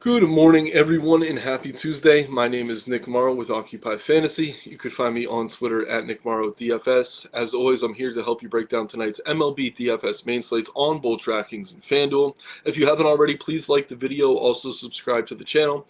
Good morning, everyone, and happy Tuesday. My name is Nick Marro with Occupy Fantasy. You could find me on Twitter at Nick Marro DFS. As always, I'm here to help you break down tonight's MLB DFS main slates on both DraftKings and FanDuel. If you haven't already, please like the video. Also, subscribe to the channel.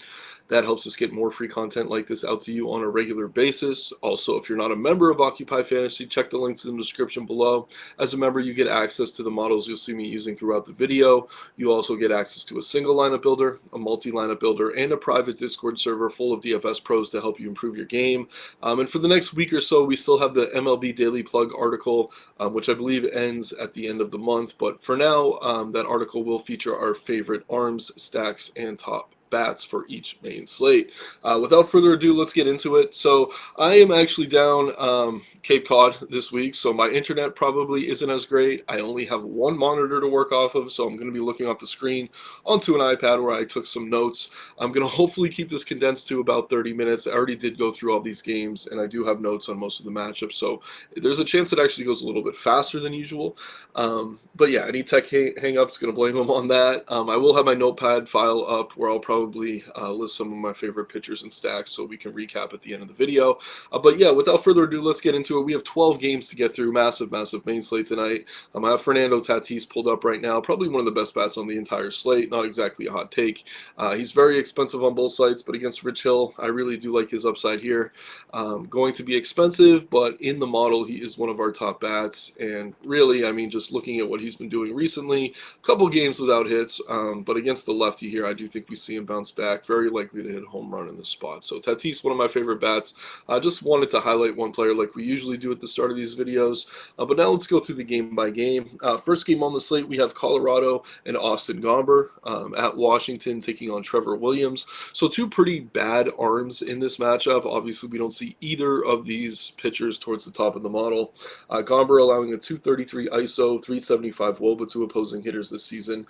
That helps us get more free content like this out to you on a regular basis. Also, if you're not a member of Occupy Fantasy, check the links in the description below. As a member, you get access to the models you'll see me using throughout the video. You also get access to a single lineup builder, a multi-lineup builder, and a private Discord server full of DFS pros to help you improve your game. And for the next week or so, we still have the MLB Daily Plug article, which I believe ends at the end of the month. But for now, that article will feature our favorite arms, stacks, and top bats for each main slate. Without further ado, let's get into it. So I am actually down Cape Cod this week, so my internet probably isn't as great. I only have one monitor to work off of, so I'm going to be looking off the screen onto an iPad where I took some notes. I'm going to hopefully keep this condensed to about 30 minutes. I already did go through all these games, and I do have notes on most of the matchups, so there's a chance it actually goes a little bit faster than usual. But yeah, any tech hang-ups, going to blame them on that. I will have my notepad file up where I'll probably list some of my favorite pitchers and stacks so we can recap at the end of the video. But yeah, without further ado, let's get into it. We have 12 games to get through. Massive main slate tonight. I have Fernando Tatis pulled up right now. Probably one of the best bats on the entire slate. Not exactly a hot take. He's very expensive on both sides, but against Rich Hill, I really do like his upside here. Going to be expensive, but in the model, he is one of our top bats. And really, I mean, just looking at what he's been doing recently, a couple games without hits, but against the lefty here, I do think we see him bounce back. Very likely to hit a home run in this spot. So Tatis, one of my favorite bats. I just wanted to highlight one player like we usually do at the start of these videos. But now let's go through the game by game. First game on the slate, we have Colorado and Austin Gomber at Washington taking on Trevor Williams. So two pretty bad arms in this matchup. Obviously, we don't see either of these pitchers towards the top of the model. Gomber allowing a 233 ISO, 375 WOBA to opposing hitters this season.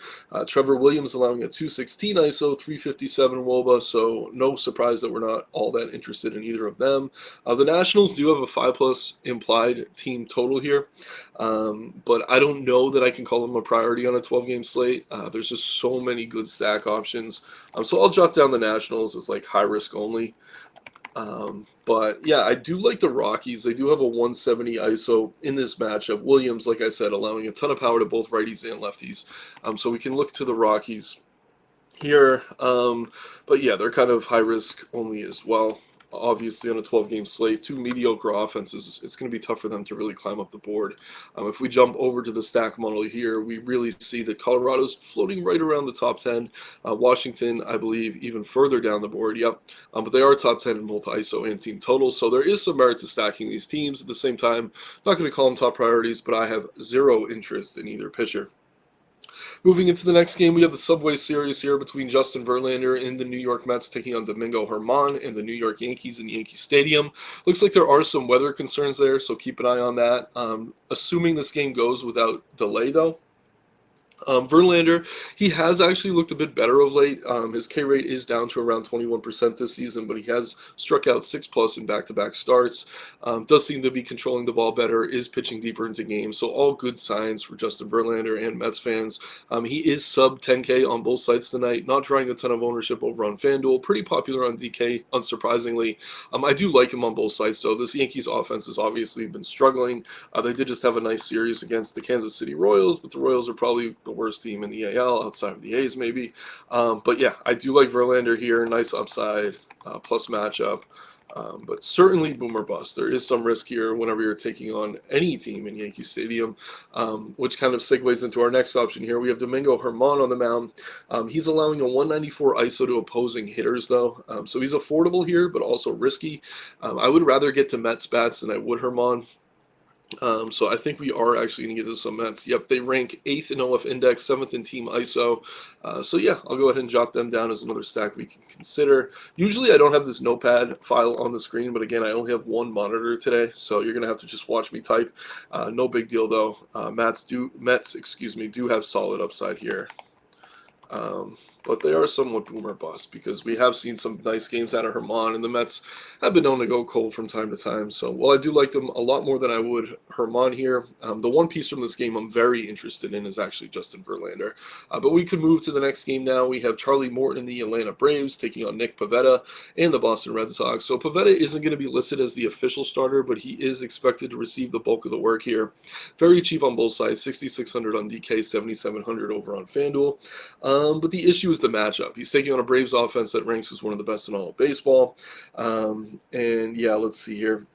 Trevor Williams allowing a 216 ISO, 357 WOBA, so no surprise that we're not all that interested in either of them. The Nationals do have a 5+ implied team total here, but I don't know that I can call them a priority on a 12-game slate. There's just so many good stack options. So I'll jot down the Nationals as like high risk only. But yeah, I do like the Rockies. They do have a 170 ISO in this matchup. Williams, like I said, allowing a ton of power to both righties and lefties. So we can look to the Rockies here. But yeah, they're kind of high risk only as well. Obviously, on a 12-game slate, two mediocre offenses, it's going to be tough for them to really climb up the board. If we jump over to the stack model here, we really see that Colorado's floating right around the top 10. Washington, I believe, even further down the board. Yep. But they are top 10 in both ISO and team totals, so there is some merit to stacking these teams. At the same time, not going to call them top priorities, but I have zero interest in either pitcher. Moving into the next game, we have the Subway Series here between Justin Verlander and the New York Mets taking on Domingo Germán and the New York Yankees in Yankee Stadium. Looks like there are some weather concerns there, so keep an eye on that. Assuming this game goes without delay, though. Verlander, he has actually looked a bit better of late. His K rate is down to around 21% this season, but he has struck out 6+ in back-to-back starts. Does seem to be controlling the ball better, is pitching deeper into games, so all good signs for Justin Verlander and Mets fans. He is sub 10K on both sides tonight, not drawing a ton of ownership over on FanDuel. Pretty popular on DK, unsurprisingly. I do like him on both sides, though. This Yankees offense has obviously been struggling. They did just have a nice series against the Kansas City Royals, but the Royals are probably the worst team in the AL outside of the A's, maybe. But yeah, I do like Verlander here. Nice upside, plus matchup. But certainly boom or bust. There is some risk here whenever you're taking on any team in Yankee Stadium, which kind of segues into our next option here. We have Domingo Germán on the mound. He's allowing a 194 ISO to opposing hitters, though. So he's affordable here, but also risky. I would rather get to Mets bats than I would Germán. So I think we are actually going to get to some Mets. Yep, they rank 8th in OF Index, 7th in Team ISO. So yeah, I'll go ahead and jot them down as another stack we can consider. Usually I don't have this notepad file on the screen, but again, I only have one monitor today, so you're going to have to just watch me type. No big deal, though. Mets do have solid upside here. But they are somewhat boomer bust because we have seen some nice games out of Herman, and the Mets have been known to go cold from time to time. So while I do like them a lot more than I would Herman here, the one piece from this game I'm very interested in is actually Justin Verlander. But we could move to the next game now. We have Charlie Morton and the Atlanta Braves taking on Nick Pivetta and the Boston Red Sox. So Pivetta isn't going to be listed as the official starter, but he is expected to receive the bulk of the work here. Very cheap on both sides, 6,600 on DK, 7,700 over on FanDuel. But the issue is the matchup. He's taking on a Braves offense that ranks as one of the best in all of baseball. And yeah, let's see here.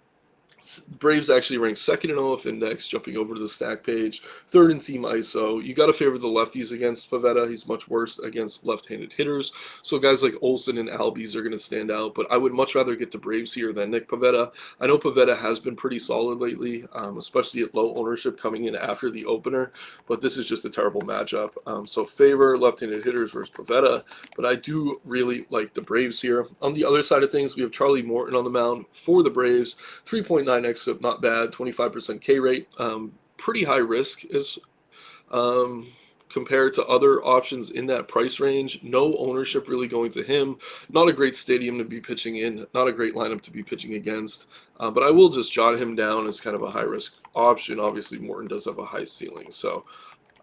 Braves actually rank second in OF Index, jumping over to the stack page, third in team ISO. You got to favor the lefties against Pivetta. He's much worse against left-handed hitters. So guys like Olsen and Albies are going to stand out, but I would much rather get the Braves here than Nick Pivetta. I know Pivetta has been pretty solid lately, especially at low ownership coming in after the opener, but this is just a terrible matchup. So favor left-handed hitters versus Pivetta, but I do really like the Braves here. On the other side of things, we have Charlie Morton on the mound for the Braves, 3.9 xFIP, not bad, 25% K rate, pretty high risk as compared to other options in that price range. No ownership really going to him. Not a great stadium to be pitching in, not a great lineup to be pitching against, but I will just jot him down as kind of a high risk option. Obviously, Morton does have a high ceiling, so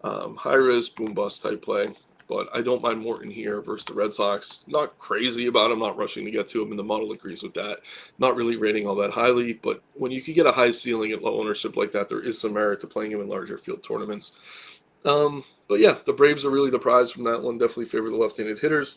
high risk, boom bust type play. But I don't mind Morton here versus the Red Sox. Not crazy about him, not rushing to get to him, and the model agrees with that. Not really rating all that highly, but when you can get a high ceiling at low ownership like that, there is some merit to playing him in larger field tournaments. But yeah, the Braves are really the prize from that one. Definitely favor the left-handed hitters.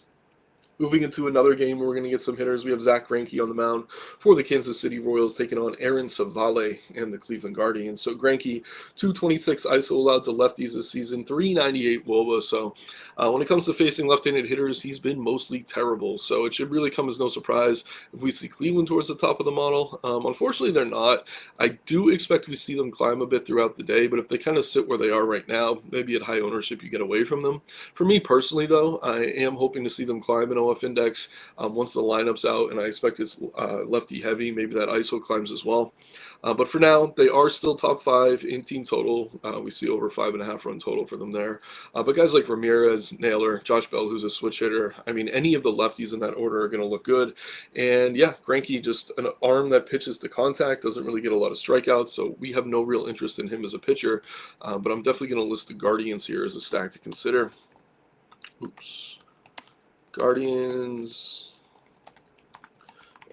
Moving into another game where we're going to get some hitters, we have Zach Greinke on the mound for the Kansas City Royals, taking on Aaron Savale and the Cleveland Guardians. So Greinke, 226 ISO allowed to lefties this season, 398 WOBA. So when it comes to facing left-handed hitters, he's been mostly terrible. So it should really come as no surprise if we see Cleveland towards the top of the model. Unfortunately, they're not. I do expect we see them climb a bit throughout the day, but if they kind of sit where they are right now, maybe at high ownership, you get away from them. For me personally, though, I am hoping to see them climb in OF Index once the lineup's out, and I expect it's lefty heavy. Maybe that ISO climbs as well. But for now, they are still top 5 in team total. We see over 5.5 run total for them there. But guys like Ramirez, Naylor, Josh Bell, who's a switch hitter, I mean, any of the lefties in that order are going to look good. And yeah, Greinke, just an arm that pitches to contact, doesn't really get a lot of strikeouts, so we have no real interest in him as a pitcher. But I'm definitely going to list the Guardians here as a stack to consider. Oops. Guardians,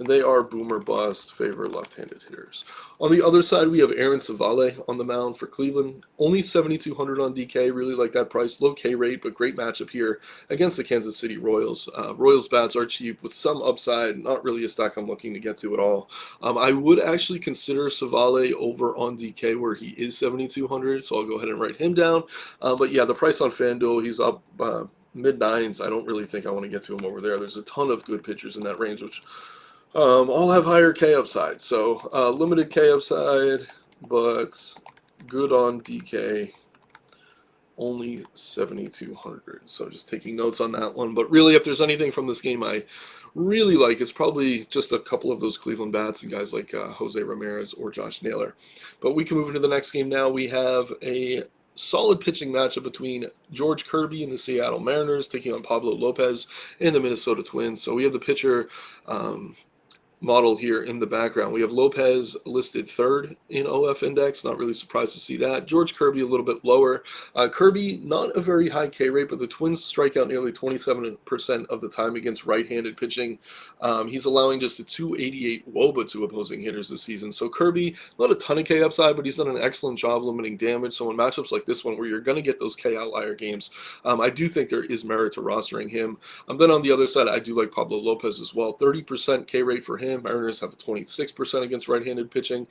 and they are boomer bust, favor left-handed hitters. On the other side, we have Aaron Savale on the mound for Cleveland. Only 7,200 on DK, really like that price. Low K rate, but great matchup here against the Kansas City Royals. Royals bats are cheap with some upside, not really a stack I'm looking to get to at all. I would actually consider Savale over on DK where he is 7,200, so I'll go ahead and write him down. But yeah, the price on FanDuel, he's up mid-9s. I don't really think I want to get to him over there. There's a ton of good pitchers in that range, which all have higher K upside. So limited K upside, but good on DK. Only 7,200. So just taking notes on that one. But really, if there's anything from this game I really like, it's probably just a couple of those Cleveland bats and guys like Jose Ramirez or Josh Naylor. But we can move into the next game now. We have a solid pitching matchup between George Kirby and the Seattle Mariners taking on Pablo Lopez and the Minnesota Twins. So we have the pitcher model here in the background. We have Lopez listed 3rd in OF Index. Not really surprised to see that. George Kirby a little bit lower. Kirby, not a very high K rate, but the Twins strike out nearly 27% of the time against right-handed pitching. He's allowing just a 288 WOBA to opposing hitters this season. So Kirby, not a ton of K upside, but he's done an excellent job limiting damage. So in matchups like this one where you're going to get those K outlier games, I do think there is merit to rostering him. Then on the other side, I do like Pablo Lopez as well. 30% K rate for him. Mariners have a 26% against right-handed pitching.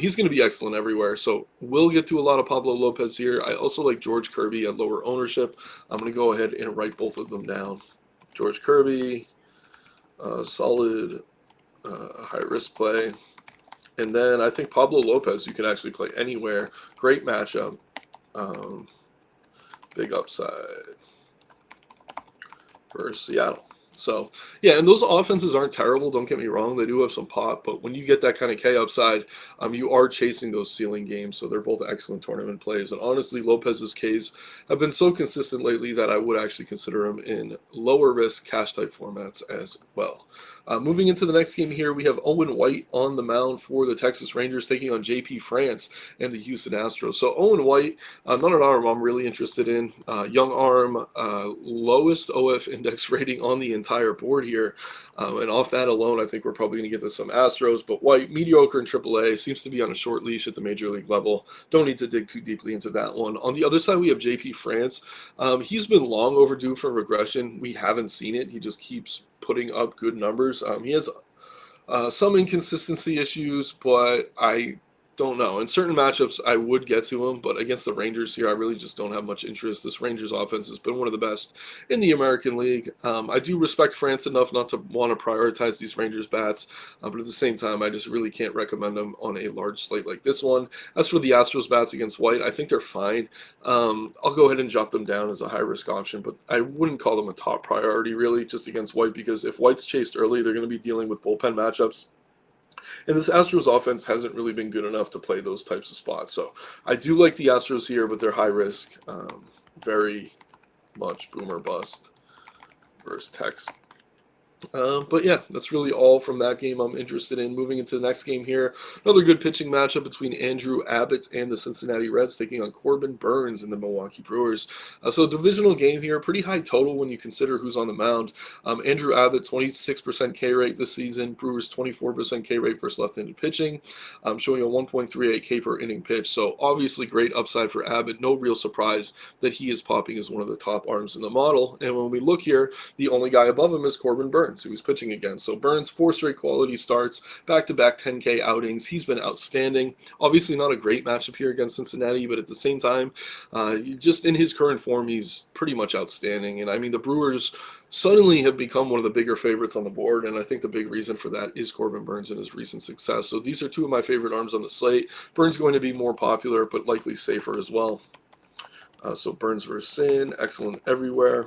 He's going to be excellent everywhere, so we'll get to a lot of Pablo Lopez here. I also like George Kirby at lower ownership. I'm going to go ahead and write both of them down. George Kirby, solid high-risk play. And then I think Pablo Lopez you can actually play anywhere. Great matchup. Big upside for Seattle. So, yeah, and those offenses aren't terrible. Don't get me wrong; they do have some pop. But when you get that kind of K upside, you are chasing those ceiling games. So they're both excellent tournament plays. And honestly, Lopez's Ks have been so consistent lately that I would actually consider him in lower risk cash type formats as well. Moving into the next game here, we have Owen White on the mound for the Texas Rangers taking on JP France and the Houston Astros. So Owen White, not an arm I'm really interested in. Young arm, lowest OF index rating on the entire board here. And off that alone, I think we're probably going to get to some Astros. But White, mediocre in AAA, seems to be on a short leash at the major league level. Don't need to dig too deeply into that one. On the other side, we have JP France. He's been long overdue for regression. We haven't seen it. He just keeps putting up good numbers. He has some inconsistency issues, but I don't know. In certain matchups, I would get to him, but against the Rangers here, I really just don't have much interest. This Rangers offense has been one of the best in the American League. I do respect France enough not to want to prioritize these Rangers bats, but at the same time, I just really can't recommend them on a large slate like this one. As for the Astros bats against White, I think they're fine. I'll go ahead and jot them down as a high-risk option, but I wouldn't call them a top priority, really, just against White, because if White's chased early, they're going to be dealing with bullpen matchups. And this Astros offense hasn't really been good enough to play those types of spots. So I do like the Astros here, but they're high risk. Very much boomer bust versus Tex. But yeah, that's really all from that game I'm interested in. Moving into the next game here, another good pitching matchup between Andrew Abbott and the Cincinnati Reds taking on Corbin Burnes and the Milwaukee Brewers. So divisional game here, pretty high total when you consider who's on the mound. Andrew Abbott, 26% K rate this season. Brewers, 24% K rate versus left-handed pitching, showing a 1.38 K per inning pitch. So obviously great upside for Abbott. No real surprise that he is popping as one of the top arms in the model. And when we look here, the only guy above him is Corbin Burnes, who he's pitching against. So Burnes, 4 straight quality starts, back-to-back 10K outings. He's been outstanding. Obviously not a great matchup here against Cincinnati, but at the same time, just in his current form, he's pretty much outstanding. And I mean, the Brewers suddenly have become one of the bigger favorites on the board, and I think the big reason for that is Corbin Burnes and his recent success. So these are two of my favorite arms on the slate. Burnes going to be more popular, but likely safer as well. So Burnes versus Sin, excellent everywhere.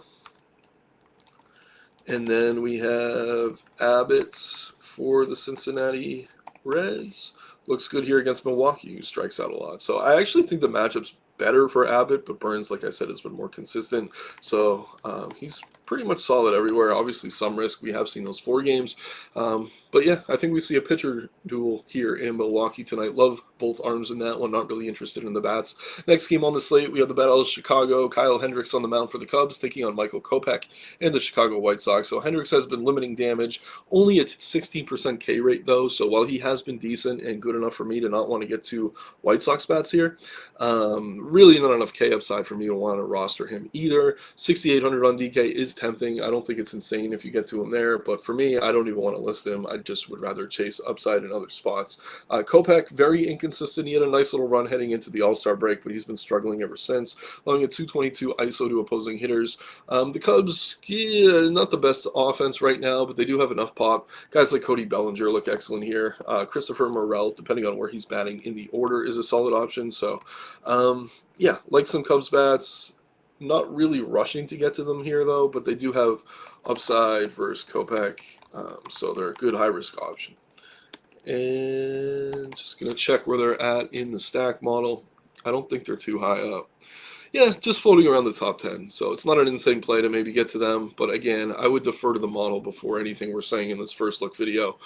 And then we have Abbott's for the Cincinnati Reds. Looks good here against Milwaukee, who strikes out a lot. So I actually think the matchup's better for Abbott, but Burnes, like I said, has been more consistent. So he's pretty much solid everywhere. Obviously, some risk. We have seen those 4 games. But yeah, I think we see a pitcher duel here in Milwaukee tonight. Love both arms in that one. Not really interested in the bats. Next game on the slate, we have the Battle of Chicago. Kyle Hendricks on the mound for the Cubs, taking on Michael Kopech and the Chicago White Sox. So Hendricks has been limiting damage, only at 16% K rate though. So while he has been decent and good enough for me to not want to get to White Sox bats here, really not enough K upside for me to want to roster him either. 6,800 on DK is tempting. I don't think it's insane if you get to him there, but for me, I don't even want to list him. I just would rather chase upside in other spots. Kopech, very inconsistent. He had a nice little run heading into the All-Star break, but he's been struggling ever since, allowing a 222 ISO to opposing hitters. The Cubs, not the best offense right now, but they do have enough pop. Guys like Cody Bellinger look excellent here. Christopher Morel, depending on where he's batting in the order, is a solid option. So, yeah, like some Cubs bats. Not really rushing to get to them here, though, but they do have upside versus Kopech, so they're a good high-risk option. And just going to check where they're at in the stack model. I don't think they're too high up. Yeah, just floating around the top 10. So it's not an insane play to maybe get to them. But again, I would defer to the model before anything we're saying in this first look video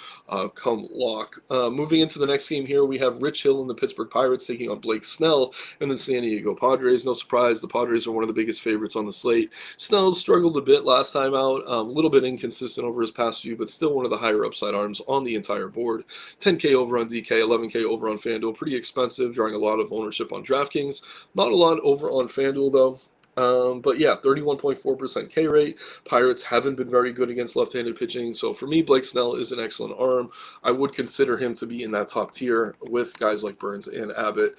come lock. Moving into the next game here, we have Rich Hill and the Pittsburgh Pirates taking on Blake Snell and the San Diego Padres. No surprise, the Padres are one of the biggest favorites on the slate. Snell struggled a bit last time out, a little bit inconsistent over his past few, but still one of the higher upside arms on the entire board. 10K over on DK, 11K over on FanDuel. Pretty expensive, drawing a lot of ownership on DraftKings. Not a lot over on FanDuel, though. But yeah, 31.4% K rate. Pirates haven't been very good against left-handed pitching. So for me, Blake Snell is an excellent arm. I would consider him to be in that top tier with guys like Burnes and Abbott.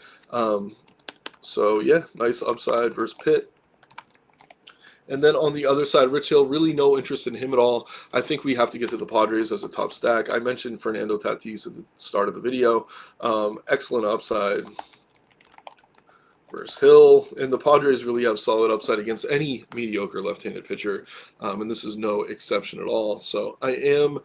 So yeah, nice upside versus Pitt. And then on the other side, Rich Hill, really no interest in him at all. I think we have to get to the Padres as a top stack. I mentioned Fernando Tatis at the start of the video. Excellent upside versus Hill, and the Padres really have solid upside against any mediocre left-handed pitcher, and this is no exception at all. So I am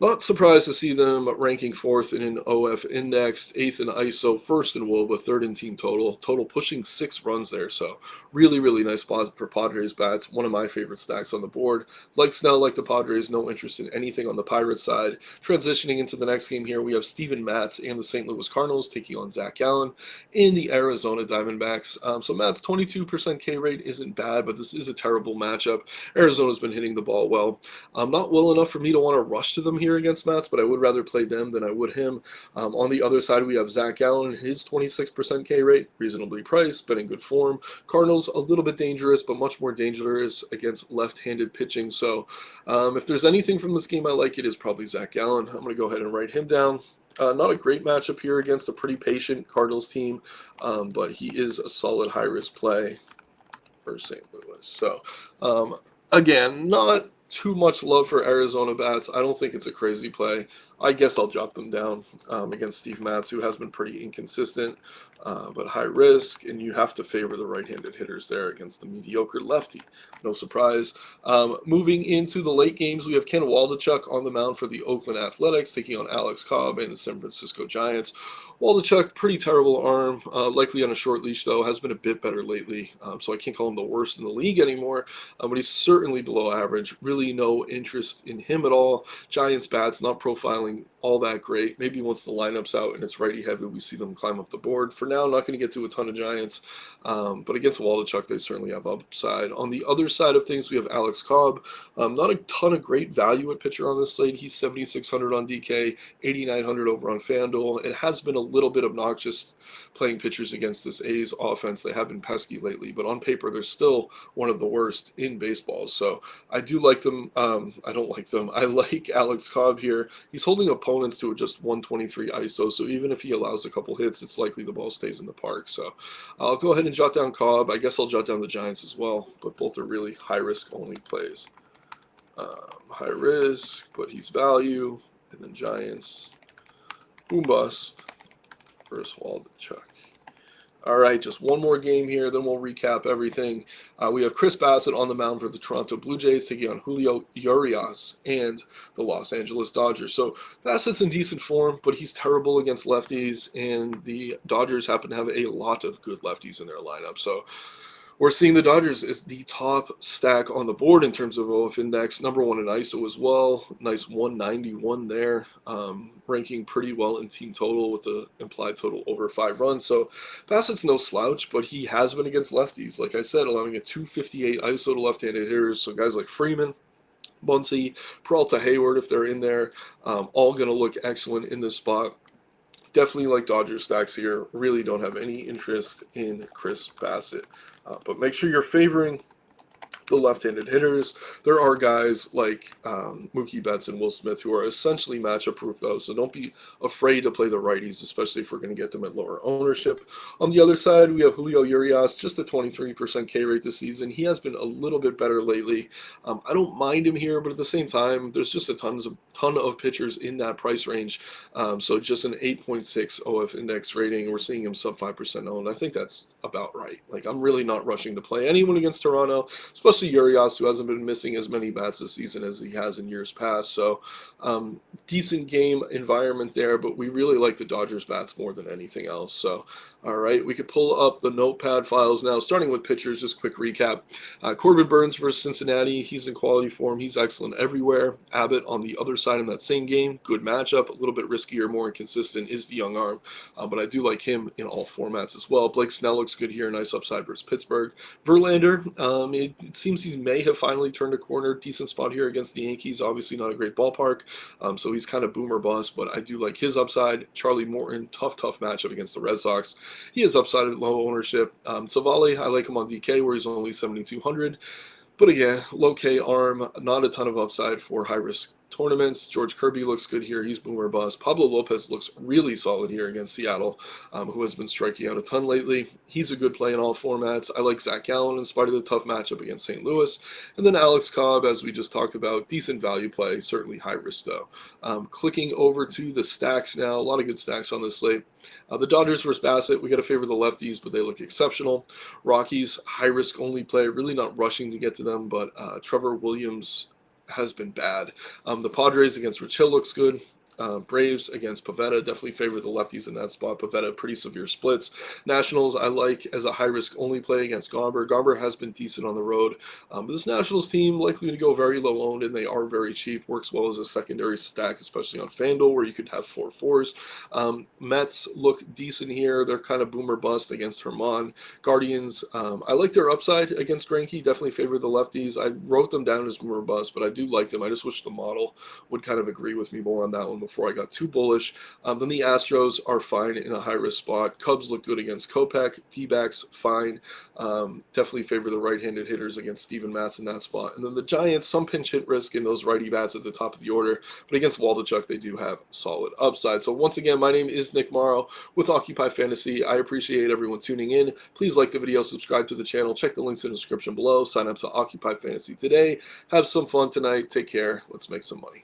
not surprised to see them ranking 4th in an OF index, 8th in ISO, 1st in WOBA, 3rd in team total. Total pushing 6 runs there, so really, really nice spot for Padres bats. One of my favorite stacks on the board. Like Snell, like the Padres, no interest in anything on the Pirates side. Transitioning into the next game here, we have Steven Matz and the St. Louis Cardinals taking on Zach Gallen in the Arizona Diamondbacks. So Matt's 22% K rate isn't bad, but this is a terrible matchup. Arizona's been hitting the ball well. Not well enough for me to want to rush to them here against Mats, but I would rather play them than I would him. On the other side, we have Zach Gallen, his 26% K rate, reasonably priced, but in good form. Cardinals, a little bit dangerous, but much more dangerous against left-handed pitching. So if there's anything from this game I like, it is probably Zach Gallen. I'm going to go ahead and write him down. Not a great matchup here against a pretty patient Cardinals team, but he is a solid high-risk play for St. Louis. So, again, not too much love for Arizona bats. I don't think it's a crazy play. I guess I'll jot them down against Steve Matz, who has been pretty inconsistent, but high risk, and you have to favor the right-handed hitters there against the mediocre lefty. No surprise. Moving into the late games, we have Ken Waldichuk on the mound for the Oakland Athletics, taking on Alex Cobb and the San Francisco Giants. Waldichuk, pretty terrible arm, likely on a short leash, though, has been a bit better lately, so I can't call him the worst in the league anymore, but he's certainly below average. Really no interest in him at all. Giants bats, not profiling all that great. Maybe once the lineup's out and it's righty heavy, we see them climb up the board. For now, I'm not going to get to a ton of Giants, but against Waldichuk, they certainly have upside. On the other side of things, we have Alex Cobb. Not a ton of great value at pitcher on this slate. He's 7,600 on DK, 8,900 over on FanDuel. It has been a little bit obnoxious playing pitchers against this A's offense. They have been pesky lately, but on paper, they're still one of the worst in baseball. So I do like them. I don't like them. I like Alex Cobb here. He's holding opponents to just 123 ISO, so even if he allows a couple hits, it's likely the ball stays in the park. So I'll go ahead and jot down Cobb. I guess I'll jot down the Giants as well, but both are really high-risk only plays. High risk, but he's value, and then Giants, boom bust, versus Waldichuk. All right, just one more game here, then we'll recap everything. We have Chris Bassett on the mound for the Toronto Blue Jays, taking on Julio Urias and the Los Angeles Dodgers. So Bassett's in decent form, but he's terrible against lefties, and the Dodgers happen to have a lot of good lefties in their lineup. So we're seeing the Dodgers as the top stack on the board in terms of OF index, number 1 in ISO as well. Nice 191 there, ranking pretty well in team total with the implied total over 5 runs. So Bassett's no slouch, but he has been against lefties. Like I said, allowing a 258 ISO to left-handed hitters. So guys like Freeman, Muncy, Peralta, Hayward, if they're in there, all going to look excellent in this spot. Definitely like Dodger stacks here. Really don't have any interest in Chris Bassett. But make sure you're favoring the left-handed hitters. There are guys like Mookie Betts and Will Smith who are essentially matchup proof, though, so don't be afraid to play the righties, especially if we're going to get them at lower ownership. On the other side, we have Julio Urias, just a 23% K rate this season. He has been a little bit better lately. I don't mind him here, but at the same time, there's just a ton of pitchers in that price range. So just an 8.6 OF index rating. We're seeing him sub 5% owned. I think that's about right. Like, I'm really not rushing to play anyone against Toronto, especially Urias, who hasn't been missing as many bats this season as he has in years past. So decent game environment there, but we really like the Dodgers bats more than anything else. So all right, we could pull up the notepad files now, starting with pitchers. Just quick recap. Corbin Burns versus Cincinnati. He's in quality form. He's excellent everywhere. Abbott on the other side in that same game. Good matchup. A little bit riskier, more inconsistent is the young arm, but I do like him in all formats as well. Blake Snell looks good here. Nice upside versus Pittsburgh. Verlander, it seems he may have finally turned a corner. Decent spot here against the Yankees. Obviously not a great ballpark, so he's kind of boomer bust, but I do like his upside. Charlie Morton, tough matchup against the Red Sox. He has upside at low ownership. Savali, I like him on DK where he's only 7,200. But again, low K arm, not a ton of upside for high-risk tournaments. George Kirby looks good here. He's boomer bust. Pablo Lopez looks really solid here against Seattle, who has been striking out a ton lately. He's a good play in all formats. I like Zach Gallen in spite of the tough matchup against St. Louis. And then Alex Cobb, as we just talked about, decent value play, certainly high risk though. Clicking over to the stacks now, a lot of good stacks on this slate. The Dodgers versus Bassett, we got to favor the lefties, but they look exceptional. Rockies, high risk only play, really not rushing to get to them, but Trevor Williams has been bad. The Padres against Rich Hill looks good. Braves against Pavetta, definitely favor the lefties in that spot. Pavetta, pretty severe splits. Nationals, I like as a high-risk only play against Garber. Garber has been decent on the road. But this Nationals team likely to go very low-owned, and they are very cheap. Works well as a secondary stack, especially on FanDuel, where you could have 4-4s. Mets look decent here. They're kind of boomer bust against Herman. Guardians, I like their upside against Greinke. Definitely favor the lefties. I wrote them down as boomer bust, but I do like them. I just wish the model would kind of agree with me more on that one before I got too bullish. Then the Astros are fine in a high-risk spot. Cubs look good against Kopech. D-backs, fine. Definitely favor the right-handed hitters against Steven Matz in that spot. And then the Giants, some pinch hit risk in those righty bats at the top of the order. But against Waldichuk, they do have solid upside. So once again, my name is Nick Marro with Occupy Fantasy. I appreciate everyone tuning in. Please like the video, subscribe to the channel, check the links in the description below, sign up to Occupy Fantasy today. Have some fun tonight. Take care. Let's make some money.